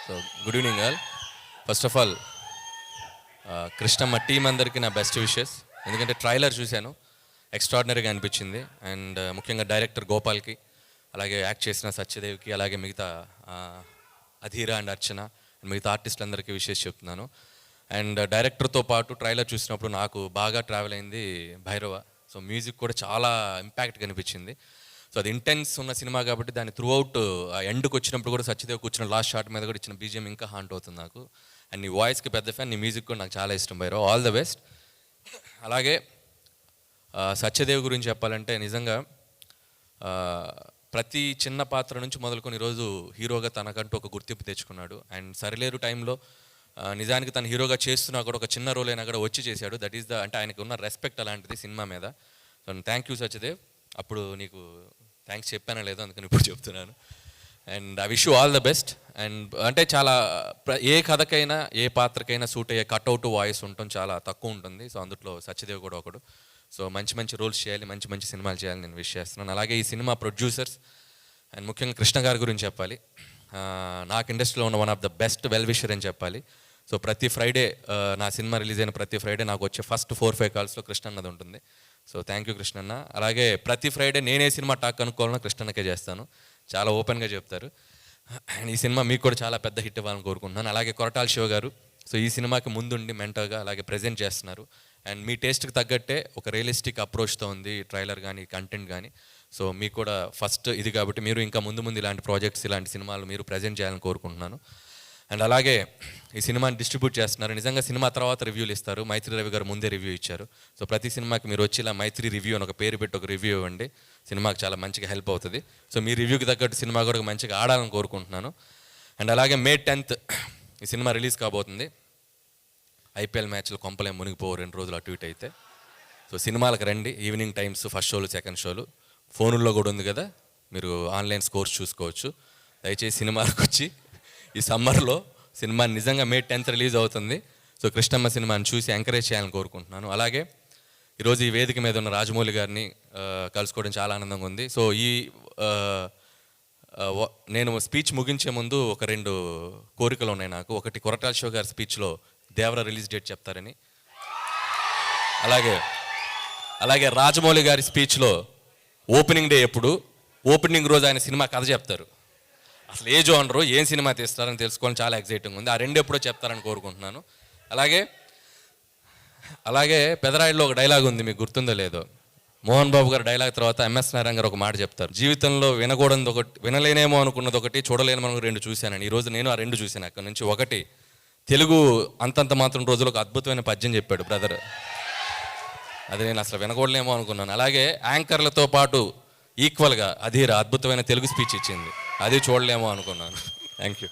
So good evening all. First of all Krishnamma team అందరికీ నా best wishes. ఎందుకంటే trailer చూశాను, ఎక్స్ట్రాడినరీగా అనిపించింది. అండ్ ముఖ్యంగా డైరెక్టర్ గోపాల్కి, అలాగే యాక్ట్ చేసిన సత్యదేవ్కి, అలాగే మిగతా అధీర అండ్ అర్చన అండ్ మిగతా ఆర్టిస్టులందరికీ విషెస్ చెప్తున్నాను. అండ్ డైరెక్టర్తో పాటు ట్రైలర్ చూసినప్పుడు నాకు బాగా ట్రావెల్ అయింది భైరవ. సో మ్యూజిక్ కూడా చాలా ఇంపాక్ట్గా అనిపించింది. సో అది ఇంటెన్స్ ఉన్న సినిమా కాబట్టి దాన్ని త్రూ అవుట్ ఎండ్కి వచ్చినప్పుడు కూడా సత్యదేవ్ కూర్చున్న లాస్ట్ షాట్ మీద కూడా ఇచ్చిన బీజిఎం ఇంకా హాంట్ అవుతుంది నాకు. అండ్ నీ వాయిస్కి పెద్ద ఫ్యాన్, నీ మ్యూజిక్ కూడా నాకు చాలా ఇష్టం భైరవ్. All the best. అలాగే సత్యదేవ్ గురించి చెప్పాలంటే నిజంగా ప్రతి చిన్న పాత్ర నుంచి మొదలుకొని ఈరోజు హీరోగా తనకంటూ ఒక గుర్తింపు తెచ్చుకున్నాడు. అండ్ సరిలేరు టైంలో నిజానికి తను హీరోగా చేస్తున్నా కూడా ఒక చిన్న రోల్ అయినా కూడా వచ్చి చేశాడు. దట్ ఈస్ ద అంటే ఆయనకు ఉన్న రెస్పెక్ట్ అలాంటిది సినిమా మీద. So thank you Satyadev. అప్పుడు నీకు థ్యాంక్స్ చెప్పానో లేదో అందుకని ఇప్పుడు చెప్తున్నాను. And I wish you all the best. And అంటే చాలా ఏ కథకైనా ఏ పాత్రకైనా సూట్ అయ్యే కట్అవుట్ వాయిస్ ఉండటం చాలా తక్కువ ఉంటుంది. సో అందులో సత్యదేవ్ కూడా ఒకడు. సో మంచి మంచి రోల్స్ చేయాలి, మంచి మంచి సినిమాలు చేయాలని నేను విష్ చేస్తున్నాను. అలాగే ఈ సినిమా ప్రొడ్యూసర్స్ అండ్ ముఖ్యంగా కృష్ణ గారి గురించి చెప్పాలి. నాకు ఇండస్ట్రీలో ఉన్న one of the best well wisher అని చెప్పాలి. సో ప్రతి ఫ్రైడే నా సినిమా రిలీజ్ అయిన ప్రతి ఫ్రైడే నాకు వచ్చే ఫస్ట్ 4-5 కాల్స్లో కృష్ణ అన్నది ఉంటుంది. సో థ్యాంక్ యూ కృష్ణన్న. అలాగే ప్రతి ఫ్రైడే నేనే సినిమా టాక్ అనుకోవాలన్నా కృష్ణన్నకే చేస్తాను, చాలా ఓపెన్గా చెప్తారు. అండ్ ఈ సినిమా మీకు కూడా చాలా పెద్ద హిట్ ఇవ్వాలని కోరుకుంటున్నాను. అలాగే కొరటాల శివ గారు, సో ఈ సినిమాకి ముందుండి మెంటర్గా అలాగే ప్రజెంట్ చేస్తున్నారు. అండ్ మీ టేస్ట్కి తగ్గట్టే ఒక రియలిస్టిక్ అప్రోచ్తో ఉంది ట్రైలర్ కానీ కంటెంట్ కానీ. సో మీకు కూడా ఫస్ట్ ఇది కాబట్టి మీరు ఇంకా ముందు ముందు ఇలాంటి ప్రాజెక్ట్స్, ఇలాంటి సినిమాలు మీరు ప్రజెంట్ చేయాలని కోరుకుంటున్నాను. అండ్ అలాగే ఈ సినిమాని డిస్ట్రిబ్యూట్ చేస్తున్నారు. నిజంగా సినిమా తర్వాత రివ్యూలు ఇస్తారు. మైత్రి రవి గారు ముందే రివ్యూ ఇచ్చారు. సో ప్రతి సినిమాకి మీరు వచ్చి ఇలా మైత్రి రివ్యూ అని ఒక పేరు పెట్టి ఒక రివ్యూ ఇవ్వండి, సినిమాకి చాలా మంచిగా హెల్ప్ అవుతుంది. సో మీ రివ్యూకి తగ్గట్టు సినిమా కూడా మంచిగా ఆడాలని కోరుకుంటున్నాను. అండ్ అలాగే May 10th ఈ సినిమా రిలీజ్ కాబోతుంది. IPL మ్యాచ్లు కొంపలే మునిగిపోవు 2 రోజులు అటు ఇటు అయితే. సో సినిమాలకు రండి, ఈవినింగ్ టైమ్స్, ఫస్ట్ షోలు, సెకండ్ షోలు, ఫోనుల్లో కూడా ఉంది కదా, మీరు ఆన్లైన్ స్కోర్స్ చూసుకోవచ్చు. దయచేసి సినిమాలకు వచ్చి ఈ సమ్మర్లో సినిమా నిజంగా May 10th రిలీజ్ అవుతుంది. సో కృష్ణమ్మ సినిమాని చూసి ఎంకరేజ్ చేయాలని కోరుకుంటున్నాను. అలాగే ఈరోజు ఈ వేదిక మీద ఉన్న రాజమౌళి గారిని కలుసుకోవడం చాలా ఆనందంగా ఉంది. సో నేను స్పీచ్ ముగించే ముందు ఒక 2 కోరికలు ఉన్నాయి నాకు. ఒకటి, కొరటాల శివ గారి స్పీచ్లో దేవర రిలీజ్ డేట్ చెప్తారని. అలాగే రాజమౌళి గారి స్పీచ్లో ఓపెనింగ్ డే ఎప్పుడు, ఓపెనింగ్ రోజు ఆయన సినిమా కథ చెప్తారు. అసలు ఏ జోనరు, ఏం సినిమా తీస్తారని తెలుసుకోవాలని చాలా ఎక్సైటింగ్ ఉంది. ఆ 2 ఎప్పుడో చెప్తారని కోరుకుంటున్నాను. అలాగే పెదరాయిలో ఒక డైలాగ్ ఉంది, మీకు గుర్తుందో లేదో. మోహన్ బాబు గారు డైలాగ్ తర్వాత MS నారాయణ గారు ఒక మాట చెప్తారు, జీవితంలో వినకూడదు ఒకటి, వినలేనేమో అనుకున్నది ఒకటి, చూడలేనేమో 2 చూశానని. ఈరోజు నేను ఆ 2 చూశాను. అక్కడి నుంచి ఒకటి, తెలుగు అంతంత మాత్రం రోజులు ఒక అద్భుతమైన పద్యం చెప్పాడు బ్రదర్, అది నేను అసలు వినకూడలేమో అనుకున్నాను. అలాగే యాంకర్లతో పాటు ఈక్వల్గా అధీర అద్భుతమైన తెలుగు స్పీచ్ ఇచ్చింది, అది చూడలేమో అనుకున్నాను. Thank you.